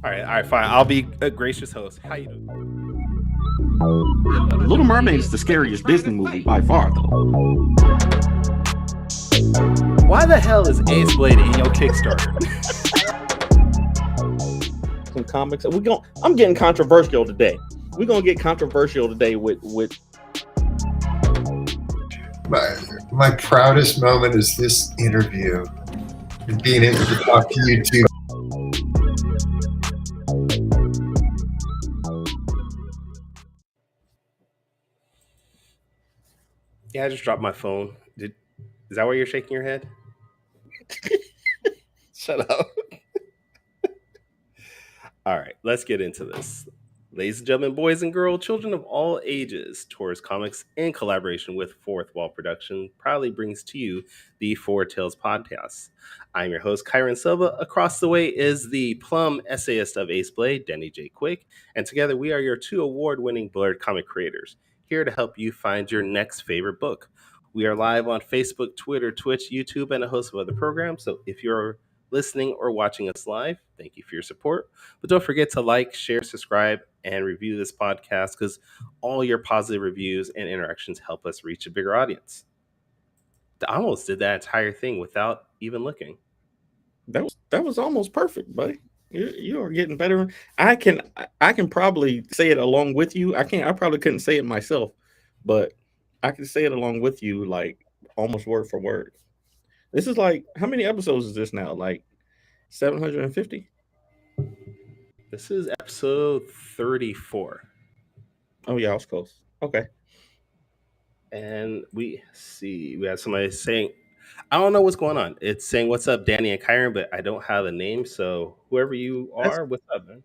All right, fine. I'll be a gracious host. How you doing? Little Mermaid is the scariest Disney movie by far, though. Why the hell is Ace Blade in your Kickstarter? Some comics. I'm getting controversial today. We're gonna get controversial today with my proudest moment is this interview and being able to talk to you two. Yeah, I just dropped my phone. Is that why you're shaking your head? Shut up. All right, let's get into this. Ladies and gentlemen, boys and girls, children of all ages, Taurus Comics, in collaboration with Fourth Wall Production, proudly brings to you the Four Tales podcast. I'm your host, Kyron Silva. Across the way is the plum essayist of Ace Blade, Denny J. Quick, and together we are your two award-winning Blurred comic creators, here to help you find your next favorite book. We are live on Facebook, Twitter, Twitch, YouTube, and a host of other programs, so if you're listening or watching us live, thank you for your support. But don't forget to like, share, subscribe, and review this podcast because all your positive reviews and interactions help us reach a bigger audience. I almost did that entire thing without even looking. That was almost perfect, buddy. You are getting better. I can probably say it along with you. I probably couldn't say it myself, but I can say it along with you, like almost word for word. This is like, how many episodes is this now? Like 750? This is episode 34. Oh yeah, I was close. Okay. And we have somebody saying, I don't know what's going on. It's saying, what's up, Danny and Kyron, but I don't have a name. So whoever you are, what's up, man?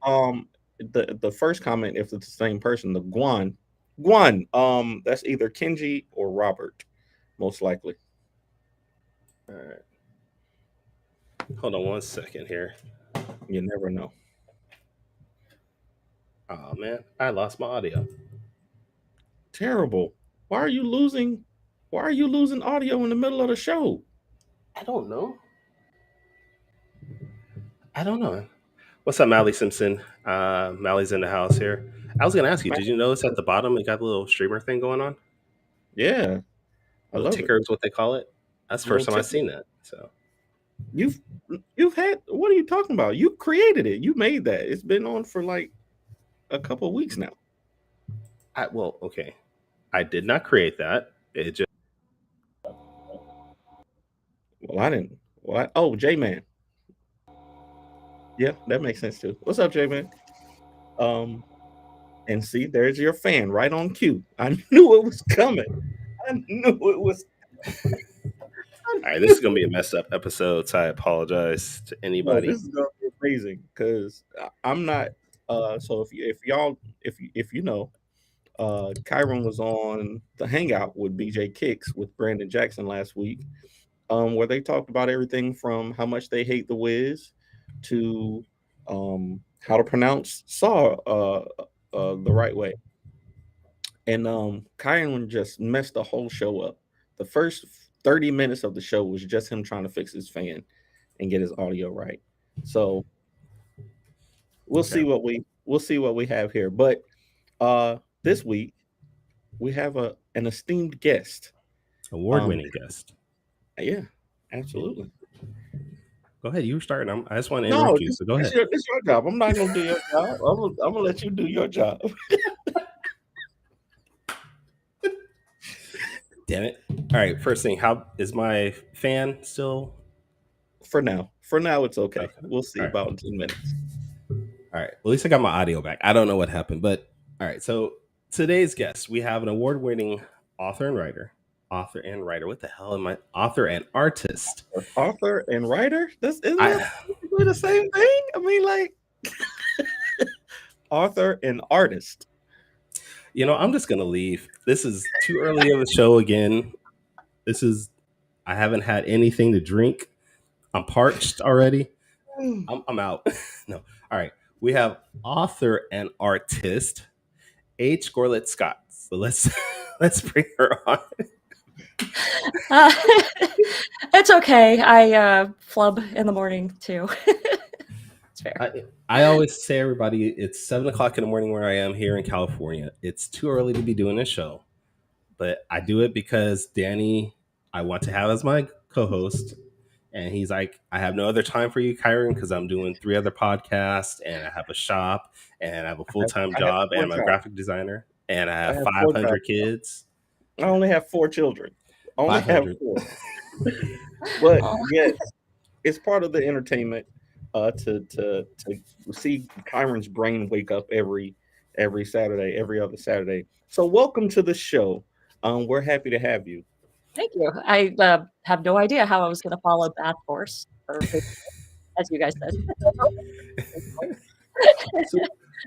The first comment, if it's the same person, the Guan, that's either Kenji or Robert, most likely. All right. Hold on 1 second here. You never know. Oh man, I lost my audio. Terrible. Why are you losing audio in the middle of the show? I don't know. What's up, Mally Simpson? Mally's in the house here. I was gonna ask you, did you notice at the bottom it got the little streamer thing going on? Yeah. I love ticker is what they call it. That's the first time I've seen that. So you've had, what are you talking about? You created it. You made that. It's been on for like a couple of weeks now. Okay. I did not create that. It just I didn't. What? Oh, J-Man. Yeah, that makes sense too. What's up, J-Man? And see, there's your fan right on cue. I knew it was coming. I knew it was. All right, this is gonna be a messed up episode, so I apologize to anybody. No, this is gonna be amazing because I'm not. So if you know, Kyron was on the Hangout with BJ Kicks with Brandon Jackson last week, where they talked about everything from how much they hate the Wiz to how to pronounce Saw the right way. And Kyron just messed the whole show up. The first 30 minutes of the show was just him trying to fix his fan and get his audio right. So we'll see what we have here. But this week we have an esteemed guest. Award-winning guest. Yeah, absolutely. Go ahead. You were starting. I just want to interrupt you. So go ahead. It's your job. I'm not going to do your job. I'm going to let you do your job. Damn it. All right. First thing, how is my fan still? For now, it's okay. We'll see about in 2 minutes. All right. Well, at least I got my audio back. I don't know what happened, but all right. So today's guest, we have an award-winning author and writer. What the hell am I? Author and artist. Author and writer? Isn't that the same thing? I mean, like author and artist. I'm just gonna leave. This is too early of a show again. I haven't had anything to drink. I'm parched already. I'm out. No. All right. We have author and artist Gorlitz Scott. So let's bring her on. It's okay. I flub in the morning too. It's fair. I always say, everybody, it's 7 o'clock in the morning where I am here in California. It's too early to be doing this show, but I do it because Danny, I want to have as my co-host. And he's like, I have no other time for you, Kyron, because I'm doing 3 other podcasts, and I have a shop, and I have a full-time I have job, and 4 I'm a jobs. graphic designer, and I have 4 500 jobs. kids. I only have 4 children. Only 500. have 4. But yes, it's part of the entertainment to see Kyron's brain wake up every Saturday, every other Saturday. So welcome to the show. We're happy to have you. Thank you. I have no idea how I was going to follow that course, or as you guys said. So,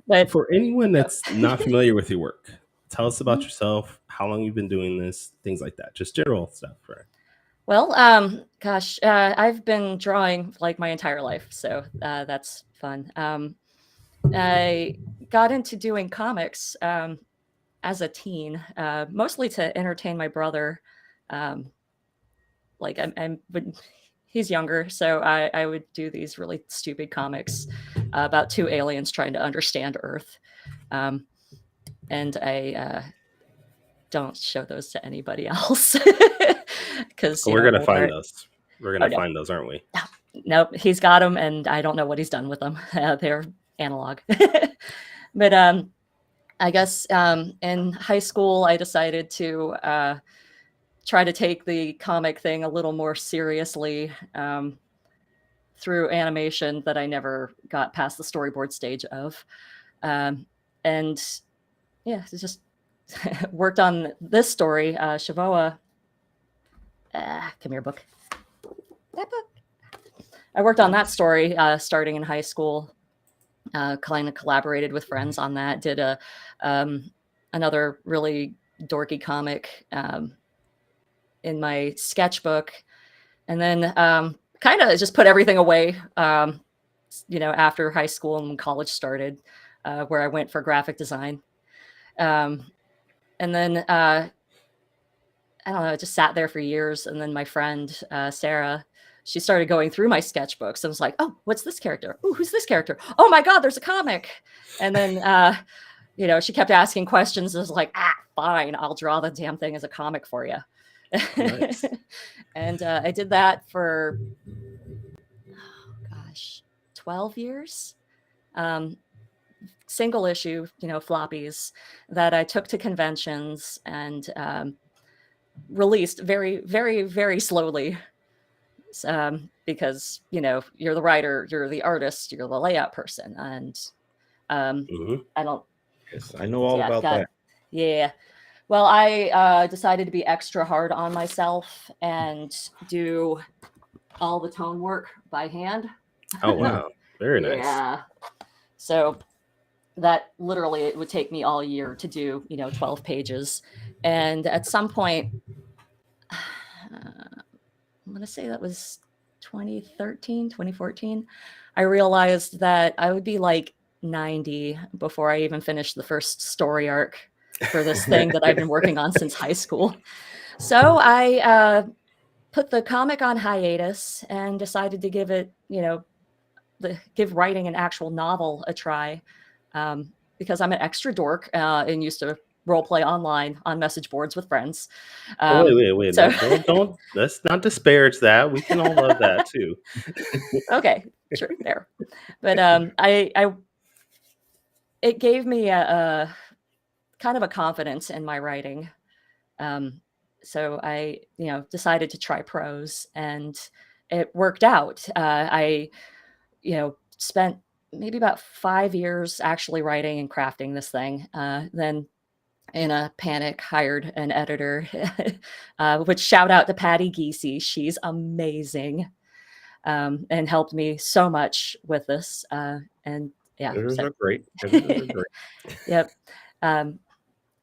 But for anyone that's not familiar with your work, tell us about yourself, how long you've been doing this, things like that, just general stuff. Right? well, gosh, I've been drawing like my entire life, so that's fun. I got into doing comics as a teen, mostly to entertain my brother. Like but he's younger, so I would do these really stupid comics about 2 aliens trying to understand Earth, and I don't show those to anybody else because We're gonna find those. We're gonna no. find those, aren't we? Nope, he's got them, and I don't know what he's done with them. They're analog. But I guess in high school, I decided to try to take the comic thing a little more seriously through animation that I never got past the storyboard stage of. And yeah, it's just worked on this story. Sivoa, come here, book. That book. I worked on that story starting in high school. Kind of collaborated with friends on that. Did another really dorky comic in my sketchbook, and then kind of just put everything away. After high school and when college started, where I went for graphic design, and then I don't know, I just sat there for years. And then my friend Sarah, she started going through my sketchbooks and was like, "Oh, what's this character? Oh, who's this character? Oh my God, there's a comic!" And then she kept asking questions. I was like, fine, I'll draw the damn thing as a comic for you. Nice. And I did that for 12 years. Single issue, floppies that I took to conventions and released very, very, very slowly. Because you're the writer, you're the artist, you're the layout person, and I don't. Yes, I know all about that. Yeah. Well, I decided to be extra hard on myself and do all the tone work by hand. Oh, wow. Very nice. Yeah. So that literally, it would take me all year to do, 12 pages. And at some point, I'm going to say that was 2013, 2014, I realized that I would be like 90 before I even finished the first story arc for this thing that I've been working on since high school. So I put the comic on hiatus and decided to give it, give writing an actual novel a try, because I'm an extra dork and used to role play online on message boards with friends. Wait. So... Don't let's not disparage that. We can all love that too. Okay, sure, there. But it gave me a kind of a confidence in my writing. So I, decided to try prose, and it worked out. I, spent maybe about 5 years actually writing and crafting this thing. Then in a panic, hired an editor, which shout out to Patty Giese. She's amazing, and helped me so much with this. And yeah, editors are great. Yep.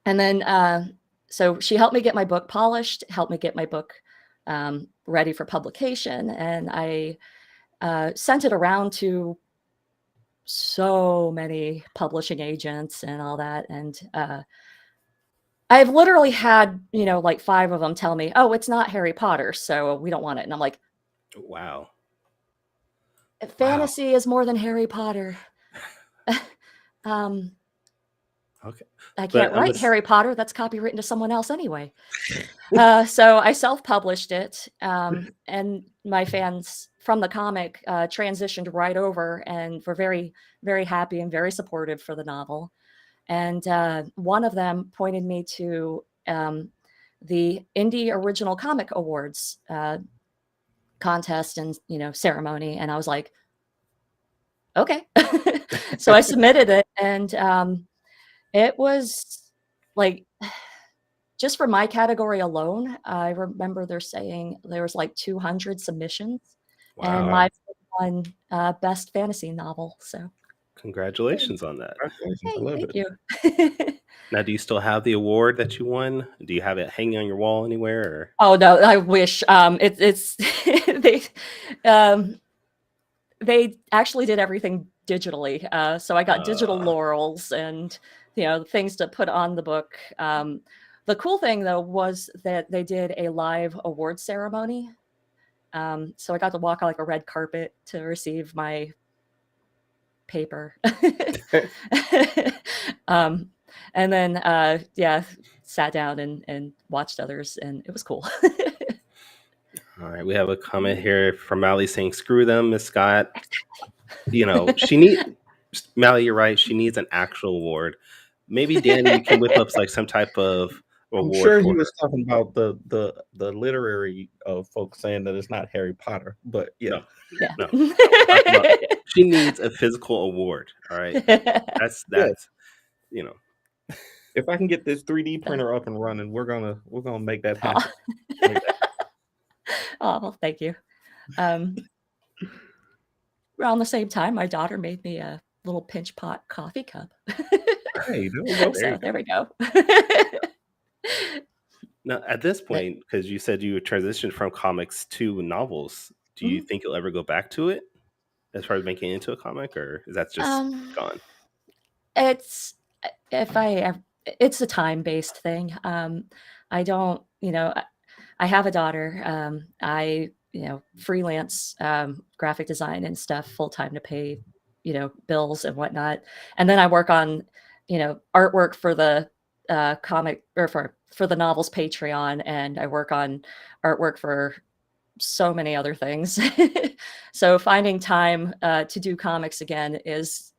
And then, so she helped me get my book polished, helped me get my book ready for publication. And I sent it around to so many publishing agents and all that. And I've literally had, like 5 of them tell me, "Oh, it's not Harry Potter, so we don't want it." And I'm like, wow. fantasy is more than Harry Potter. Okay. I But can't I'm write just, Harry Potter. That's copywritten to someone else anyway. So I self-published it, and my fans from the comic transitioned right over and were very, very happy and very supportive for the novel. And one of them pointed me to the Indie Original Comic Awards contest and ceremony, and I was like, okay. So I submitted it, and it was like, just for my category alone, I remember they're saying there was like 200 submissions, and wow. mine won best fantasy novel. So Congratulations on that. Congratulations. I hey, love thank it. you. Now, do you still have the award that you won? Do you have it hanging on your wall anywhere? Or? Oh no, I wish. It's um, they actually did everything digitally. So I got digital laurels and things to put on the book. The cool thing though was that they did a live award ceremony. So I got to walk on like a red carpet to receive my paper. And then sat down and watched others, and it was cool. All right, we have a comment here from Mally saying, "Screw them, Miss Scott." She need Mally. You're right. She needs an actual award. Maybe Danny, you can whip up like some type of I'm award sure he for her. was talking about the literary folks saying that it's not Harry Potter, but yeah. Yeah. No, I'm talking about she needs a physical award. All right, that's Yes. If I can get this 3D printer up and running, we're gonna make that happen. Oh, well, thank you. Around the same time, my daughter made me a little pinch pot coffee cup. Hey, there we go. So there we go. Now, at this point, because you said you transitioned from comics to novels, do you think you'll ever go back to it as far as making it into a comic, or is that just gone? It's it's a time-based thing. I don't, I have a daughter. I freelance graphic design and stuff full time to pay bills and whatnot, and then I work on artwork for the comic or for the novels Patreon, and I work on artwork for so many other things. So finding time to do comics again is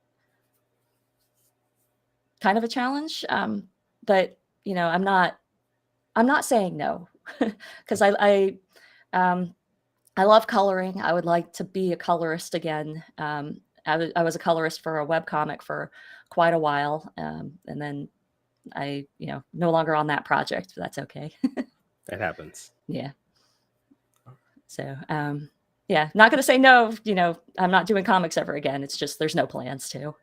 kind of a challenge, but I'm not saying no, because I love coloring. I would like to be a colorist again. I was a colorist for a webcomic for quite a while, and then I no longer on that project, but that's okay. That happens. Yeah. So yeah, not gonna say no. I'm not doing comics ever again. It's just there's no plans to.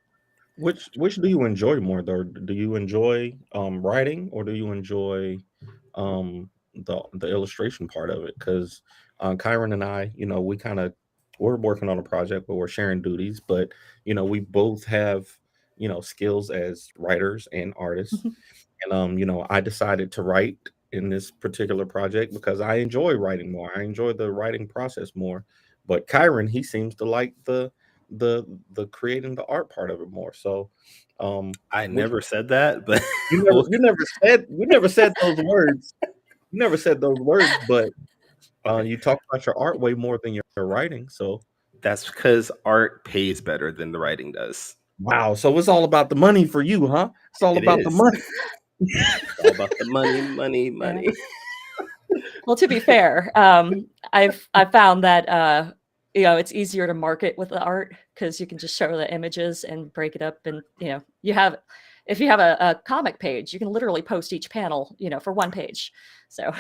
Which do you enjoy more though? Do you enjoy writing, or do you enjoy the illustration part of it? Because Kyron and I, we're working on a project where we're sharing duties, but we both have skills as writers and artists. And I decided to write in this particular project because I enjoy writing more. I enjoy the writing process more. But Kyron, he seems to like the creating the art part of it more. So I never said that, but you never said those words. You never said those words, but you talk about your art way more than your writing. So that's because art pays better than the writing does. Wow. So it's all about the money for you, huh? It's all about the money. It's all about the money. Well, to be fair, I've found that it's easier to market with the art because you can just show the images and break it up, and if you have a comic page, you can literally post each panel for one page. So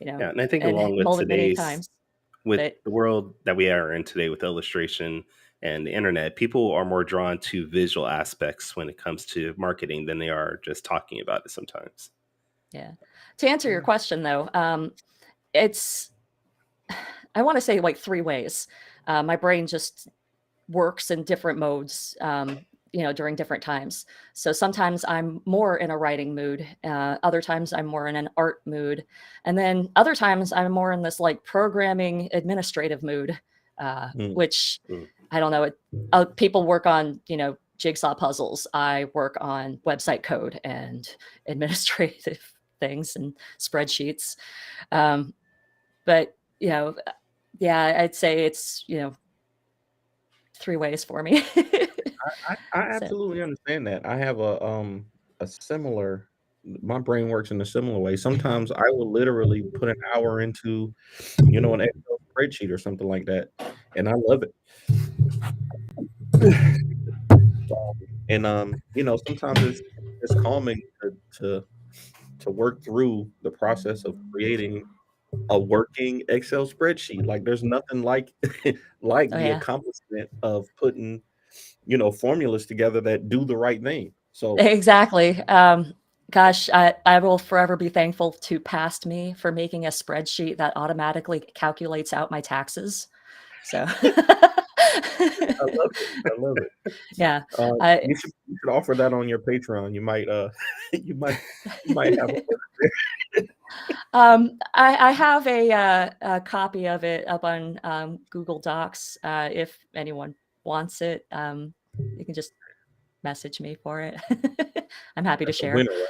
yeah, and I think along with today's the world that we are in today with illustration and the internet, people are more drawn to visual aspects when it comes to marketing than they are just talking about it sometimes. Yeah. To answer your question though, I want to say like 3 ways. My brain just works in different modes, during different times. So sometimes I'm more in a writing mood. Other times I'm more in an art mood. And then other times I'm more in this like programming administrative mood. which Mm. I don't know. People work on, jigsaw puzzles. I work on website code and administrative things and spreadsheets. But, yeah, I'd say it's, 3 ways for me. I So, absolutely understand that. I have a similar. My brain works in a similar way. Sometimes I will literally put an hour into, an Excel spreadsheet or something like that, and I love it. And sometimes it's calming to work through the process of creating a working Excel spreadsheet. Like there's nothing like like oh the yeah, accomplishment of putting, formulas together that do the right thing. So exactly. Gosh, I will forever be thankful to past me for making a spreadsheet that automatically calculates out my taxes. So, I love it. I love it. yeah, I, You should offer that on your Patreon. You might you might have I have a copy of it up on Google Docs. If anyone wants it, you can just message me for it. I'm happy to a share. winner. Right?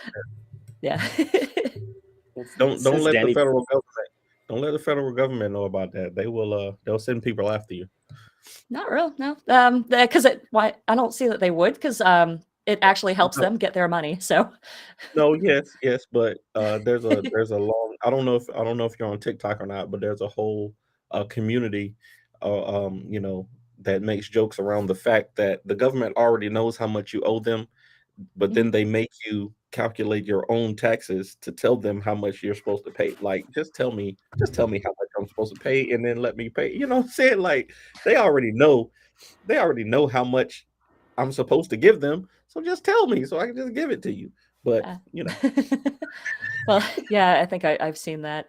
Yeah. Well, Don't since let the Danny, federal government know about that. They'll send people after you. Not real, no. Because why I don't see that they would, because it actually helps them get their money. So, No, yes, but there's a long. I don't know if you're on TikTok or not, but there's a whole community, that makes jokes around the fact that the government already knows how much you owe them, but then Mhm. they make you calculate your own taxes to tell them how much you're supposed to pay. Like, just tell me how much I'm supposed to pay, and then let me pay. You know what I'm saying? Like, they already know, how much I'm supposed to give them. So just tell me, so I can just give it to you. But Yeah. Well, yeah, I think I've seen that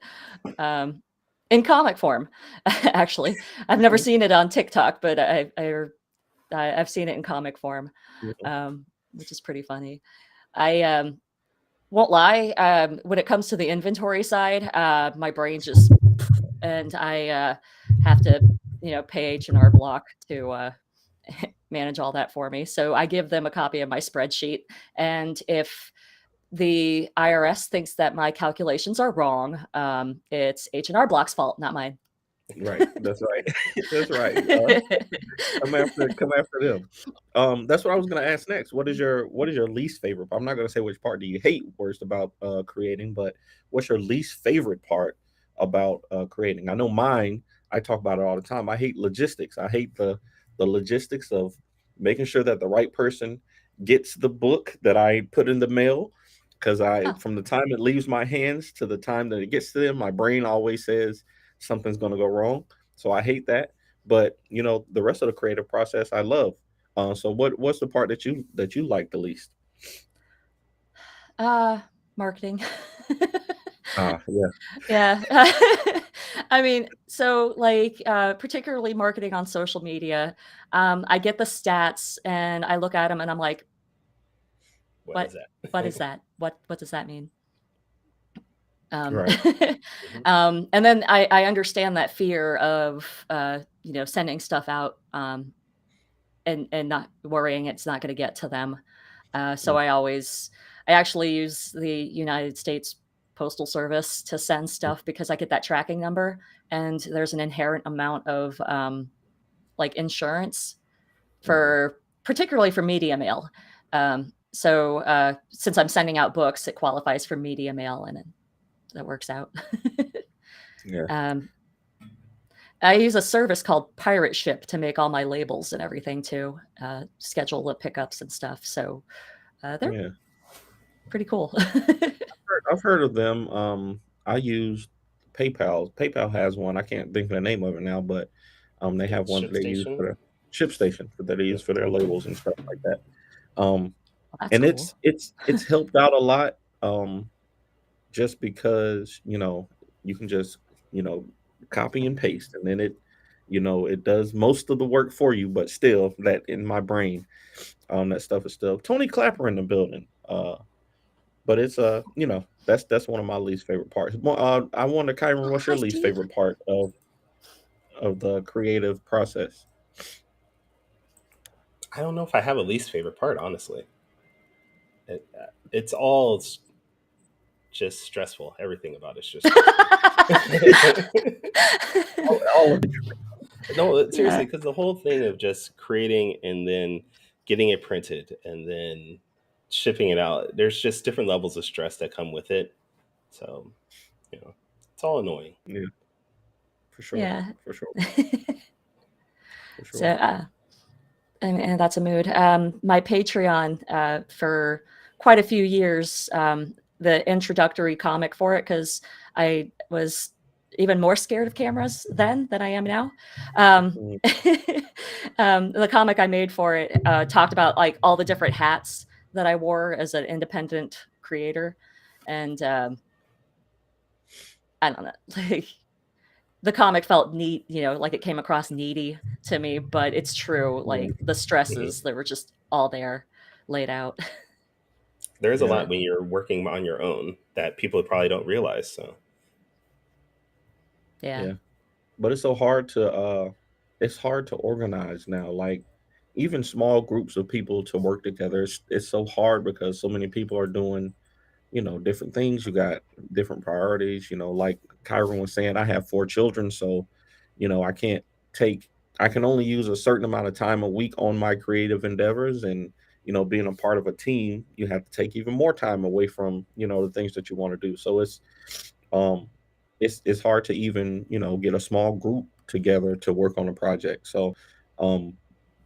in comic form. Actually, I've never seen it on TikTok, but I've seen it in comic form, which is pretty funny. I won't lie. When it comes to the inventory side, my brain just and I have to, pay H&R Block to manage all that for me. So I give them a copy of my spreadsheet, and if the IRS thinks that my calculations are wrong, it's H&R Block's fault, not mine. right, that's right, that's right. Come after them. That's what I was gonna ask next. What is your least favorite? I'm not gonna say which part do you hate worst about creating, but what's your least favorite part about creating? I know mine. I talk about it all the time. I hate logistics. I hate the logistics of making sure that the right person gets the book that I put in the mail. Because Oh, from the time it leaves my hands to the time that it gets to them, my brain always says something's going to go wrong. So I hate that. But the rest of the creative process I love. So what's the part that you like the least? marketing. Yeah. Yeah. I mean, so like particularly marketing on social media, I get the stats and I look at them and I'm like, what is what that? what is that? What does that mean? Um, Right. Mhm. and then I understand that fear of sending stuff out and not worrying it's not going to get to them. So Mm. I actually use the United States Postal Service to send stuff because I get that tracking number, and there's an inherent amount of like insurance Mhm. for particularly for media mail. So since I'm sending out books, it qualifies for media mail, and that works out. Yeah. um, I use a service called Pirate Ship to make all my labels and everything too, schedule the pickups and stuff. So they're Yeah. pretty cool. I've heard of them. I use PayPal. PayPal has one. I can't think of the name of it now, but I they think have it's one that they use ShipStation. for the ship station that they use Yep. for their labels and stuff like that. Um, Well, that's and cool. it's helped out a lot. Just because you can just you know copy and paste, and then it does most of the work for you. But still, that in my brain, that stuff is still Tony Clapper in the building. But it's that's one of my least favorite parts. I wonder, Kyron, what's your Hi, least Steve. favorite part of of the creative process? I don't know if I have a least favorite part, honestly. It's all just stressful. Everything about it's just stressful. All of it. No, seriously, Yeah. because the whole thing of just creating and then getting it printed and then shipping it out, there's just different levels of stress that come with it. So, it's all annoying. Yeah, for sure, Yeah. for sure, for So, sure. and that's a mood. My Patreon for quite a few years, the introductory comic for it, because I was even more scared of cameras then than I am now. Mm, The comic I made for it talked about like all the different hats that I wore as an independent creator, and I don't know, like the comic felt neat, like it came across needy to me, but it's true. yeah, Like the stresses that were just all there laid out. There's a yeah, lot when you're working on your own that people probably don't realize. So, Yeah. yeah. But it's hard to organize now. Like even small groups of people to work together, it's so hard because so many people are doing, different things. You got different priorities. Like Kyron was saying, I have 4 children, so I can't take. I can only use a certain amount of time a week on my creative endeavors, and being a part of a team, you have to take even more time away from the things that you want to do. So um it's hard to even get a small group together to work on a project. So um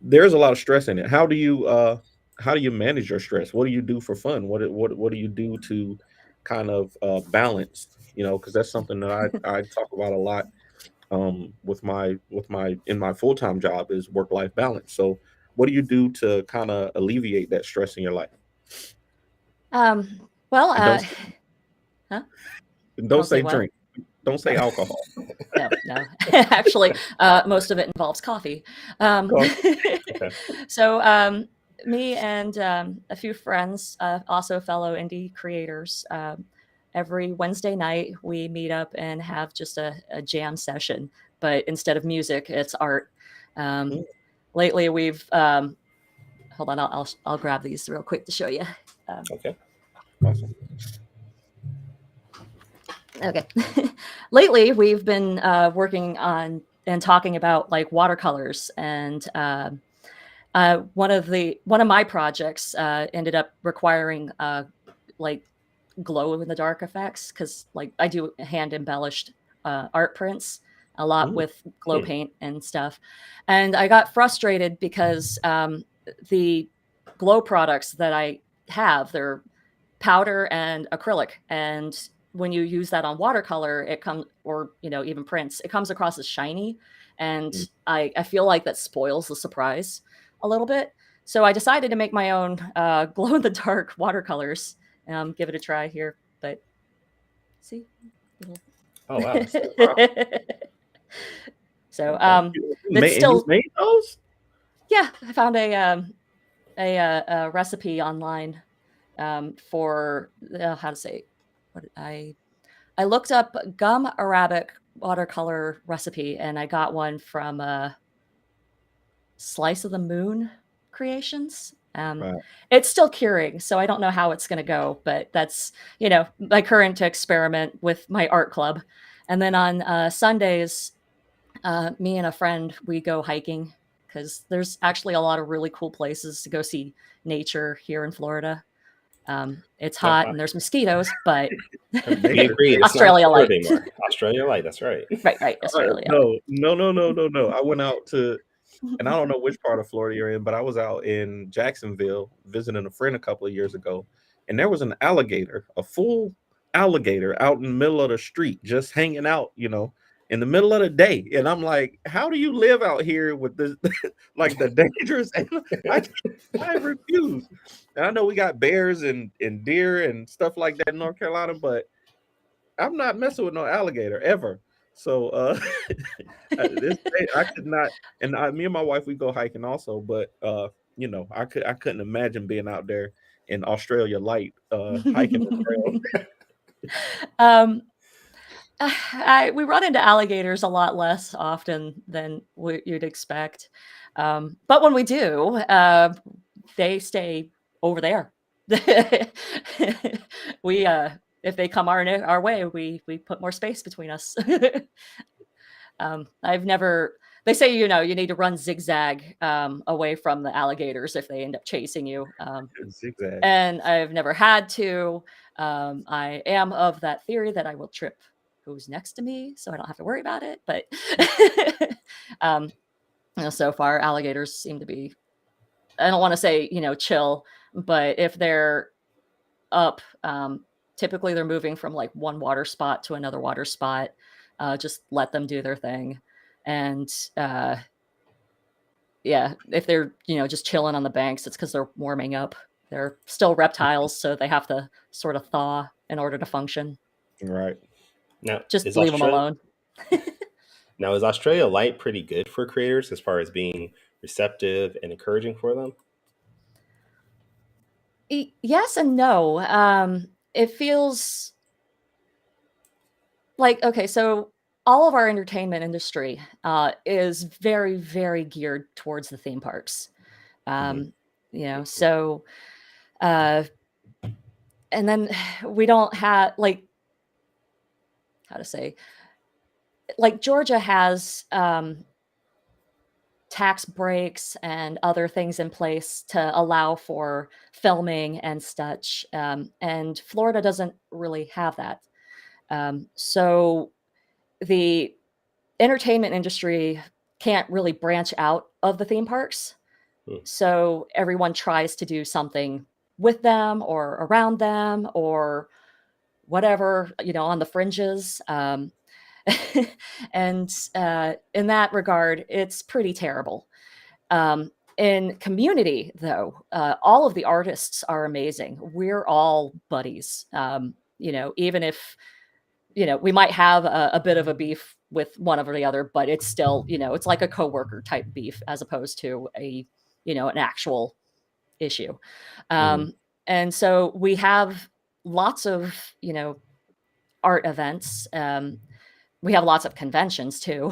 there's a lot of stress in it. How do you manage your stress? What do you do for fun? What do you do to kind of balance, because that's something that I talk about a lot with my in my full-time job is work-life balance. So what do you do to kind of alleviate that stress in your life? Well, And don't huh? don't Don't say say what? drink. Don't say alcohol. No. Actually, most of it involves coffee. Coffee. okay. So, me and a few friends, also fellow indie creators, every Wednesday night we meet up and have just a jam session. But instead of music, it's art. Um, Mm, lately, we've hold on, I'll grab these real quick to show you. Okay. awesome. Okay. Lately, we've been working on and talking about like watercolors, and one of my projects ended up requiring like glow in the dark effects, because like I do hand embellished art prints a lot Mm, with glow Hmm. paint and stuff, and I got frustrated because the glow products that I have, they're powder and acrylic, and when you use that on watercolor, it comes, or even prints, it comes across as shiny, mm. and I feel like that spoils the surprise a little bit. So I decided to make my own glow in the dark watercolors. Give it a try here, but see. Oh wow. Wow. So Okay. it's You still, made those? yeah, I found a recipe online for how to say, what I looked up gum arabic watercolor recipe, and I got one from Slice of the Moon Creations. Wow. It's still curing, so I don't know how it's going to go, but that's my current experiment with my art club. And then on Sundays, me and a friend, we go hiking, because there's actually a lot of really cool places to go see nature here in Florida. It's No, hot and there's mosquitoes, but we Nature. agreed. It's not Australia Florida light. anymore. Australia light. That's right. Right, Australia. No, no, no, no, no, no. I went out to, and I don't know which part of Florida you're in, but I was out in Jacksonville visiting a friend a couple of years ago, and there was an alligator, a full alligator out in the middle of the street, just hanging out, in the middle of the day. And I'm like, how do you live out here with this, like the dangerous animal? I, I refuse. And I know we got bears and deer and stuff like that in North Carolina, but I'm not messing with no alligator ever. So I could not. And me and my wife, we go hiking also, but I couldn't imagine being out there in Australia light hiking the trail. um, We run into alligators a lot less often than you'd expect. But when we do, they stay over there. we if they come our way, we put more space between us. I've never. They say you need to run zigzag away from the alligators if they end up chasing you. Zigzag. And I've never had to. I am of that theory that I will trip who's next to me, so I don't have to worry about it. But so far, alligators seem to be. I don't want to say chill, but if they're up, typically they're moving from like one water spot to another water spot. Just let them do their thing, and if they're just chilling on the banks, it's because they're warming up. They're still reptiles, so they have to sort of thaw in order to function. Right. Now, Just leave them alone. Now, is Australia Light pretty good for creators as far as being receptive and encouraging for them? Yes and no. It feels like, okay, so all of our entertainment industry is very, very geared towards the theme parks. So, and then we don't have how to say, like Georgia has tax breaks and other things in place to allow for filming and such. And Florida doesn't really have that. So the entertainment industry can't really branch out of the theme parks. So everyone tries to do something with them or around them or whatever, on the fringes. And in that regard, it's pretty terrible. In community, though, all of the artists are amazing. We're all buddies. Even if, we might have a bit of a beef with one or the other, but it's still, it's like a coworker type beef as opposed to an actual issue. And so we have lots of, art events. We have lots of conventions too.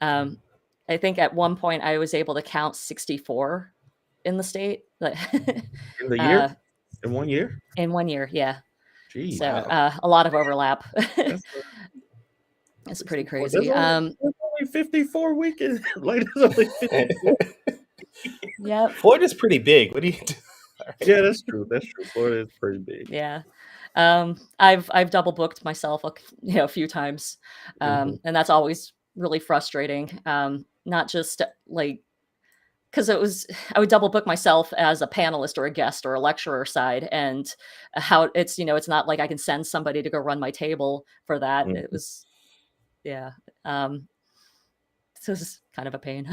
I think at one point I was able to count 64 in the state. In the year? In 1 year? In 1 year, yeah. Gee, So wow. a lot of overlap. It's pretty crazy. There's only 54 weekends. Like there's only 54. Yeah. Florida's pretty big. What do you do? Yeah, that's true. That's true. Florida is pretty big. Yeah. I've double booked myself a few times. And that's always really frustrating. Not just like because I would double book myself as a panelist or a guest or a lecturer side, and how it's it's not like I can send somebody to go run my table for that. It was so this is kind of a pain.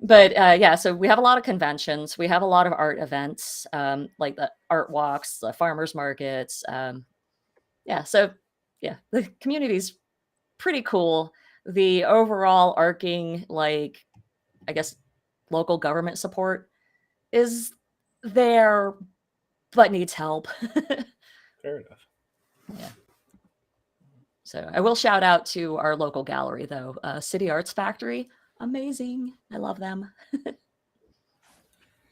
But so we have a lot of conventions. We have a lot of art events, like the art walks, the farmers markets. So the community's pretty cool. The overall arcing, like, I guess, local government support is there, but needs help. Fair enough. Yeah. So I will shout out to our local gallery, though. City Arts Factory. Amazing. I love them.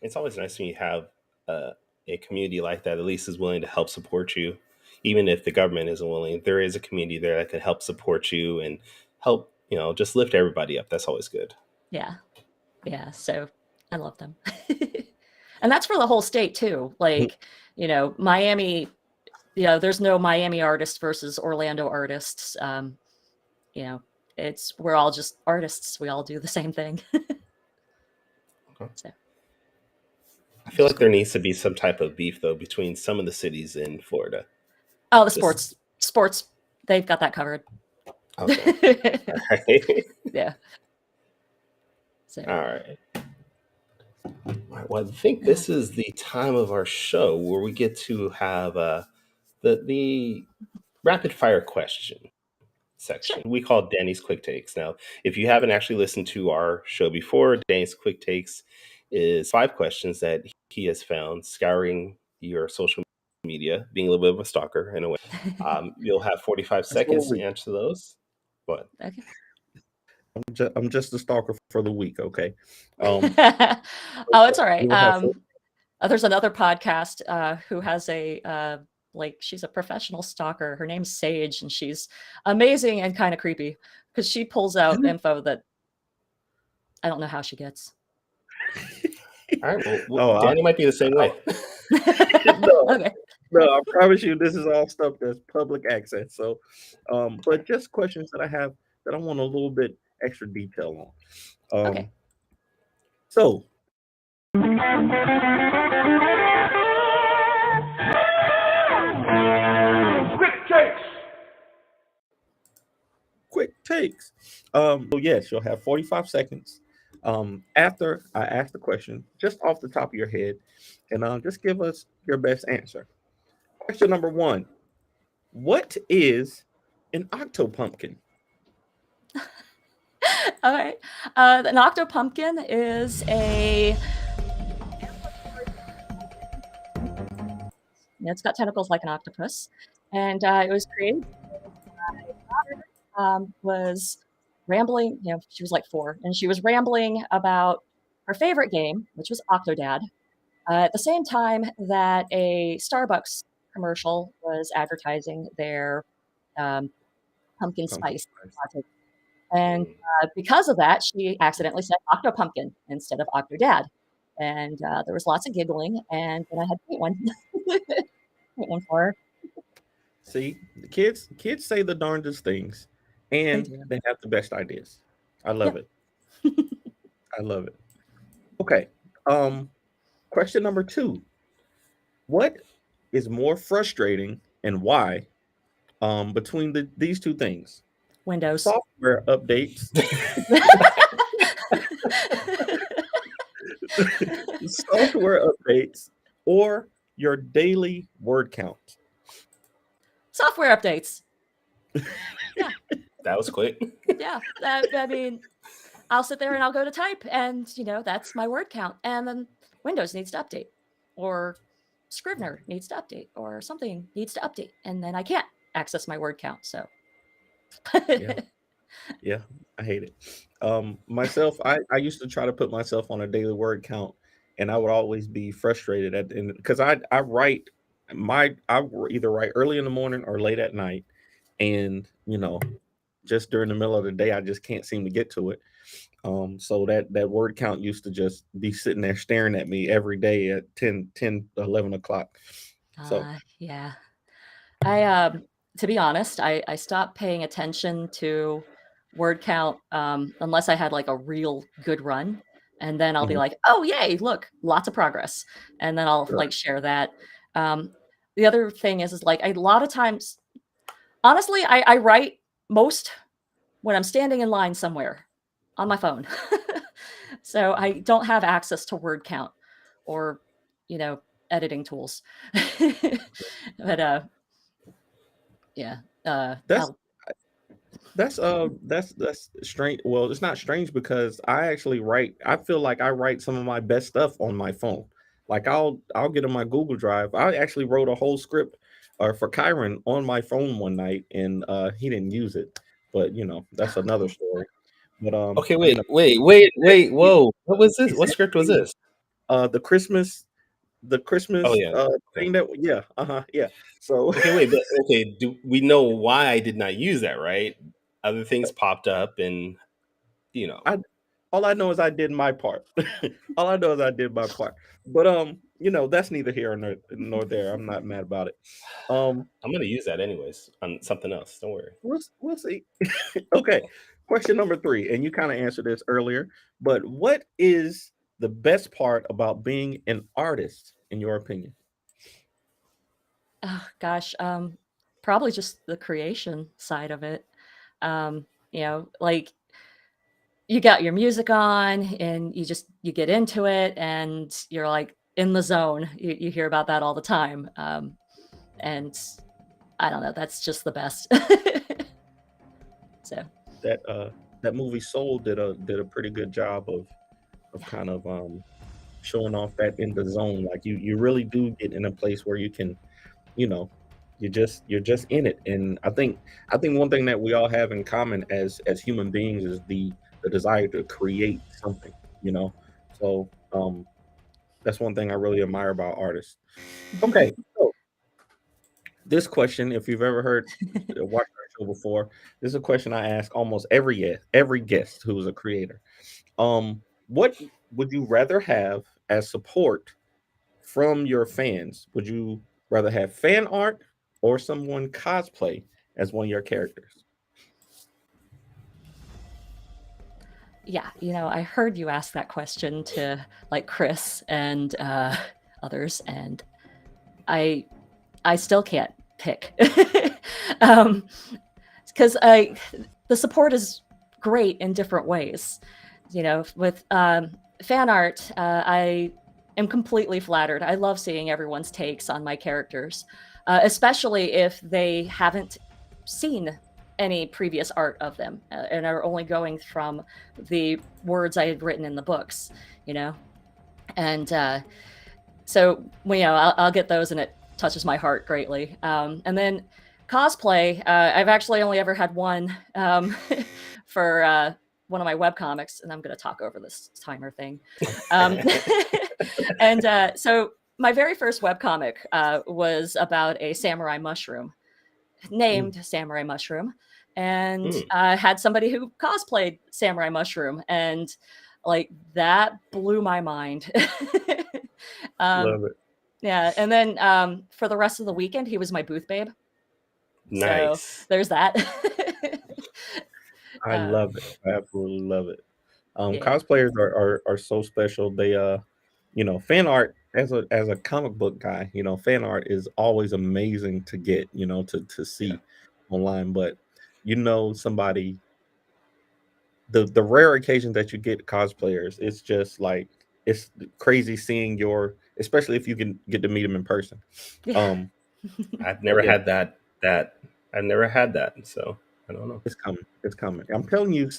It's always nice when you have a community like that at least is willing to help support you. Even if the government isn't willing, there is a community there that can help support you and help, just lift everybody up. That's always good. Yeah. So I love them. And that's for the whole state too. Like, Miami, there's no Miami artists versus Orlando artists. We're all just artists. We all do the same thing. Okay. So. I feel like there needs to be some type of beef though between some of the cities in Florida. Oh, the sports, they've got that covered. Okay. All right. Yeah. So. All right. Well, I think this is the time of our show where we get to have the rapid fire question section. Sure. We call Danny's Quick Takes. Now, if you haven't actually listened to our show before, Danny's Quick Takes is 5 questions that he has found scouring your social media, being a little bit of a stalker in a way. You'll have 45 seconds to answer those. But Okay. I'm just a stalker for the week, okay? Oh, it's all right. There's another podcast who has a she's a professional stalker. Her name's Sage, and she's amazing and kind of creepy because she pulls out info that I don't know how she gets. all right, well, Danny might be the same way. Okay. No, I promise you, this is all stuff that's public access. So, but just questions that I have that I want a little bit extra detail on. Okay. So, quick takes. So yes, you'll have 45 seconds. After I ask the question, just off the top of your head, and just give us your best answer. Question number 1: what is an octopumpkin? All right. An octopumpkin is it's got tentacles like an octopus, and it was created. My daughter was rambling. She was like 4, and she was rambling about her favorite game, which was Octodad. At the same time that a Starbucks commercial was advertising their pumpkin spice latte. And because of that, she accidentally said Octopumpkin instead of Octodad. And there was lots of giggling, and then I had to paint one. Paint one for her. See, the kids say the darndest things, and they have the best ideas. I love it. I love it. Okay. Question number 2: what is more frustrating and why between these two things? Windows. Software updates. Software updates or your daily word count? Software updates. Yeah. That was quick. Yeah. I mean, I'll sit there and I'll go to type, and that's my word count. And then Windows needs to update, or Scrivener needs to update, or something needs to update, and then I can't access my word count. So yeah, I hate it. Myself, I used to try to put myself on a daily word count, and I would always be frustrated at the end because I either write early in the morning or late at night, and just during the middle of the day I just can't seem to get to it. So that word count used to just be sitting there staring at me every day at 10 11 o'clock. So yeah, I to be honest, I stopped paying attention to word count unless I had like a real good run, and then I'll be like, oh yay, look, lots of progress, and then I'll like share that. The other thing is like a lot of times, honestly, I write most when I'm standing in line somewhere on my phone. So I don't have access to word count or editing tools. But yeah, that's strange. Well, it's not strange because I feel like I write some of my best stuff on my phone. Like I'll get on my Google Drive. I actually wrote a whole script for Kyron on my phone one night, and he didn't use it. But that's another story. But okay, wait, whoa! What was this? What script was this? The Christmas thing that So okay, do we know why I did not use that? Right, other things popped up, and all I know is I did my part. But that's neither here nor there. I'm not mad about it. I'm gonna use that anyways on something else. Don't worry. We'll see. Okay. Question number 3, and you kind of answered this earlier, but what is the best part about being an artist, in your opinion? Oh gosh, probably just the creation side of it. Like you got your music on and you get into it and you're like in the zone. You hear about that all the time. And I don't know, that's just the best. So that movie Soul did a pretty good job of kind of showing off that in the zone. Like you really do get in a place where you can you're just in it. And I think one thing that we all have in common as human beings is the desire to create something. So that's one thing I really admire about artists. Okay, so this question, if you've ever watched our show before, this is a question I ask almost every guest who is a creator. What would you rather have as support from your fans? Would you rather have fan art or someone cosplay as one of your characters? Yeah, I heard you ask that question to like Chris and others, and I still can't pick because the support is great in different ways. With fan art, I am completely flattered. I love seeing everyone's takes on my characters, especially if they haven't seen any previous art of them and are only going from the words I had written in the books, and so I'll get those, and it touches my heart greatly. And then cosplay, I've actually only ever had one for one of my webcomics, and I'm going to talk over this timer thing. And so my very first webcomic was about a samurai mushroom named Samurai Mushroom, and had somebody who cosplayed Samurai Mushroom, and like that blew my mind. Love it. Yeah, and then for the rest of the weekend, he was my booth babe. Nice. So there's that. I love it. I absolutely love it. Yeah. Cosplayers are so special. They fan art as a comic book guy, fan art is always amazing to get, to see online. But somebody, the rare occasions that you get cosplayers, it's just like it's crazy seeing especially if you can get to meet them in person. Yeah. I've never had that. I've never had that, so I don't know. It's coming. I'm telling you,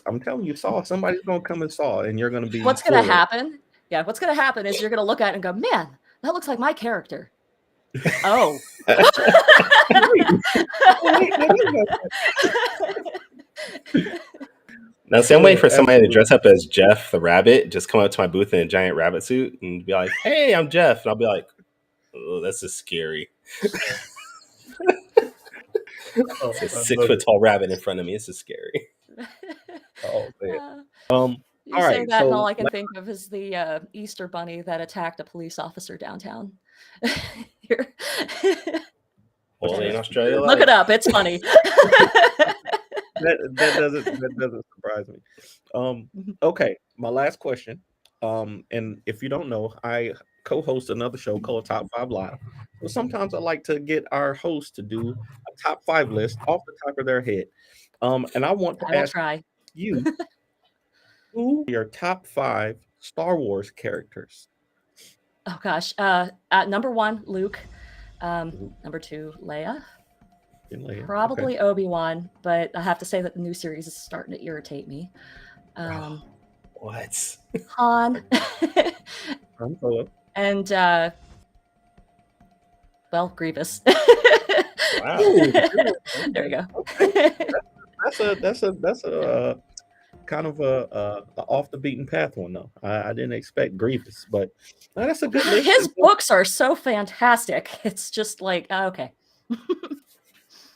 Saw. Somebody's gonna come and Saw, and you're gonna be. What's gonna happen? Yeah, what's gonna happen is you're gonna look at it and go, "Man, that looks like my character." Oh. Now, same way for somebody to dress up as Jeff the rabbit, just come up to my booth in a giant rabbit suit and be like, "Hey, I'm Jeff," and I'll be like, "Oh, that's just scary." It's a 6 foot tall rabbit in front of me. It's just scary. Oh man. You all say right, that, and so all I can think of is the Easter bunny that attacked a police officer downtown. Here. Only in Australia. Look it up. It's funny. that doesn't surprise me. Okay, my last question. And if you don't know, I co-host another show called Top 5 Live. So sometimes I like to get our hosts to do a top 5 list off the top of their head. And I want to ask you, who are your top 5 Star Wars characters? Oh gosh. At number 1, Luke. Number 2, Leia. Probably okay. Obi-Wan, but I have to say that the new series is starting to irritate me. What? Han. I'm Solo. And Grievous. Wow. There you go. Okay. That's a kind of a off the beaten path one though. I didn't expect Grievous, but that's a good list. His books are so fantastic. It's just like okay.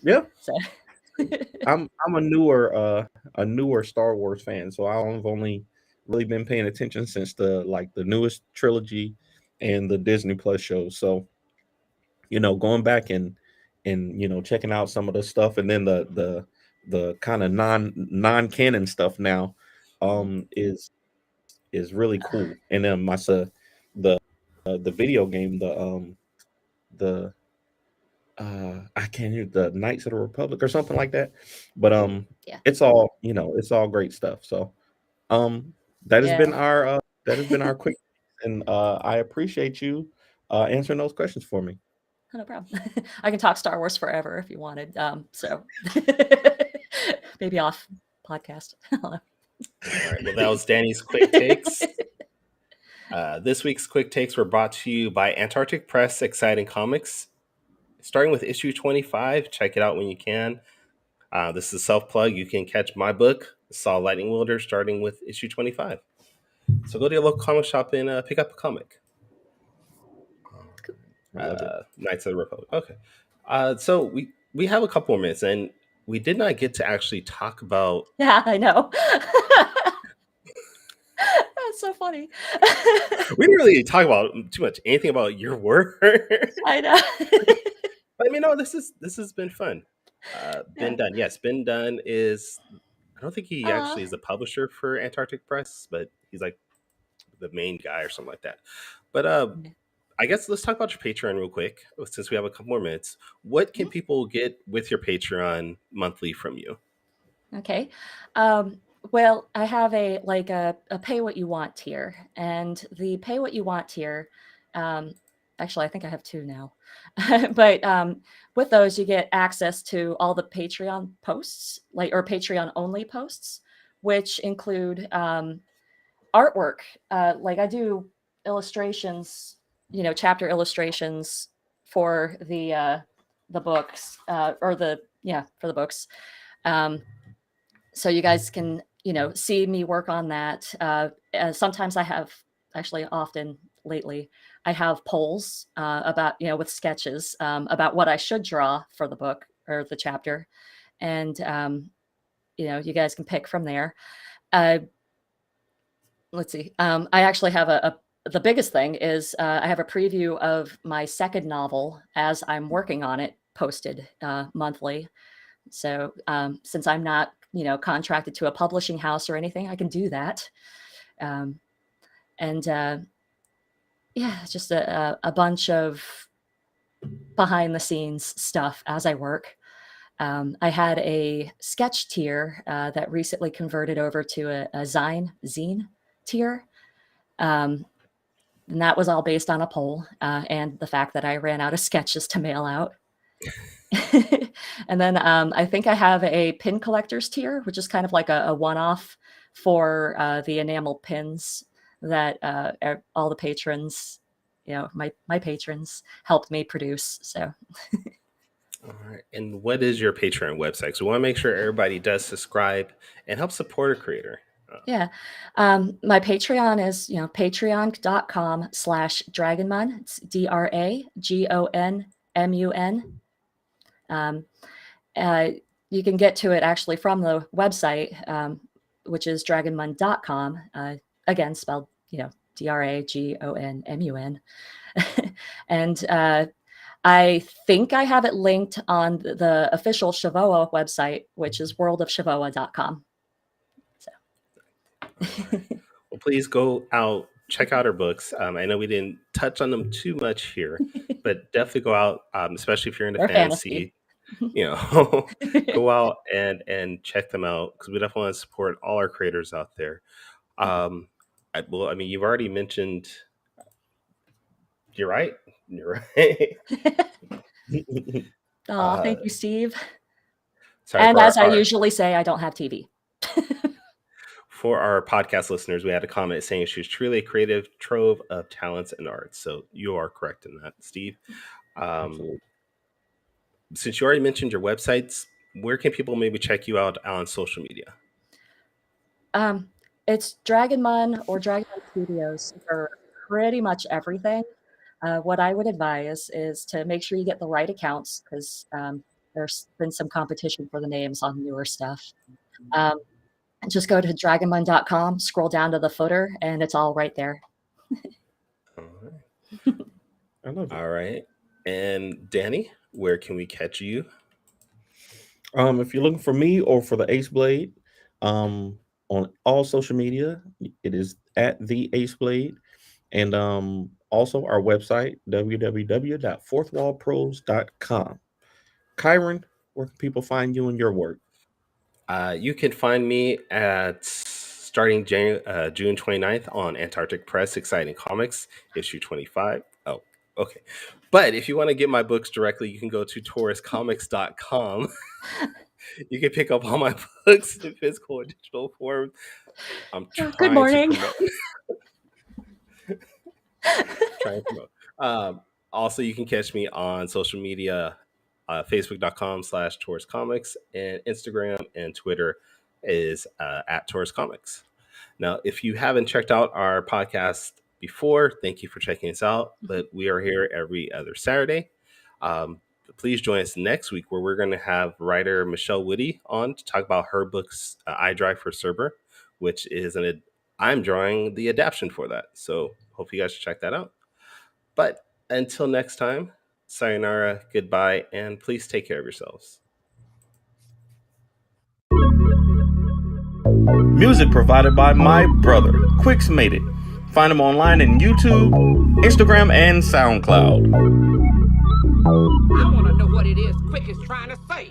Yeah. So. I'm a newer Star Wars fan, so I've only really been paying attention since the newest trilogy and the Disney Plus shows. So, going back and checking out some of the stuff, and then the kind of non-canon stuff now is really cool. And then the video game, I can't hear the Knights of the Republic or something like that, but yeah. It's all it's all great stuff. So that has been our quick, and I appreciate you answering those questions for me. No problem. I can talk Star Wars forever if you wanted. So maybe off podcast. All right. Well, that was Danny's quick takes. This week's quick takes were brought to you by Antarctic Press Exciting Comics. starting with issue 25. Check it out when you can. This is a self-plug. You can catch my book, Saw Lightning Wielder, starting with issue 25. So go to your local comic shop and pick up a comic. I love it. Knights of the Republic. Okay. So we have a couple more minutes, and we did not get to actually talk about. Yeah, I know. That's so funny. We didn't really talk about too much anything about your work. I know. But I mean, no, this has been fun. Ben Yeah. Dunn, yes, Ben Dunn is. I don't think he Aw. actually is a publisher for Antarctic Press, but he's like the main guy or something like that. But I guess let's talk about your Patreon real quick, since we have a couple more minutes. What can people get with your Patreon monthly from you? Okay. Well, I have a pay what you want tier, and the pay what you want tier, actually I think I have two now, but with those you get access to all the Patreon posts, or Patreon only posts, which include artwork. Like I do illustrations, chapter illustrations for the books, for the books. So you guys can, see me work on that. Sometimes I have, actually often lately, I have polls about, with sketches about what I should draw for the book or the chapter. And, you guys can pick from there. Let's see. I actually have the biggest thing is I have a preview of my second novel as I'm working on it posted monthly. So since I'm not, contracted to a publishing house or anything, I can do that. Just a bunch of behind the scenes stuff as I work. I had a sketch tier that recently converted over to a zine tier. And that was all based on a poll and the fact that I ran out of sketches to mail out. And then I think I have a pin collectors tier, which is kind of like a one-off for the enamel pins that all the patrons, my patrons helped me produce. So. All right. And what is your Patreon website? So we want to make sure everybody does subscribe and help support a creator. Yeah. My Patreon is, patreon.com/dragonmun. It's DRAGONMUN. You can get to it actually from the website, which is dragonmun.com. Again, spelled, DRAGONMUN. And I think I have it linked on the official Sivoa website, which is worldofsivoa.com. Well, please go out, check out our books. I know we didn't touch on them too much here, but definitely go out, especially if you're into fantasy. Go out and check them out, because we definitely want to support all our creators out there. You've already mentioned. You're right. Oh, thank you, Steve. Sorry, and as I usually say, I don't have TV. For our podcast listeners, we had a comment saying she was truly a creative trove of talents and arts. So you are correct in that, Steve. Since you already mentioned your websites, where can people maybe check you out on social media? It's Dragonmun or Dragonmun Studios for pretty much everything. What I would advise is to make sure you get the right accounts, because there's been some competition for the names on newer stuff. Just go to dragonmun.com, scroll down to the footer, and it's all right there. All right. I love it. All right. And Danny, where can we catch you? If you're looking for me or for the Ace Blade, on all social media, it is at the Ace Blade. And also our website, www.fourthwallpros.com. Kyron, where can people find you and your work? You can find me at starting June 29th on Antarctic Press Exciting Comics, issue 25. Oh, okay. But if you want to get my books directly, you can go to tauruscomics.com. You can pick up all my books in physical and digital form. I'm trying Good morning. to promote. Also, you can catch me on social media, facebook.com/Taurus Comics, and Instagram and Twitter is at Taurus Comics. Now, if you haven't checked out our podcast before, thank you for checking us out. But we are here every other Saturday. Please join us next week, where we're going to have writer Michelle Woody on to talk about her books, I Drive for Cerber, which is I'm drawing the adaptation for that. So hope you guys check that out. But until next time, sayonara, goodbye, and please take care of yourselves. Music provided by my brother, Quix Made It. Find him online in YouTube, Instagram, and SoundCloud. I want to know what it is Quick is trying to say.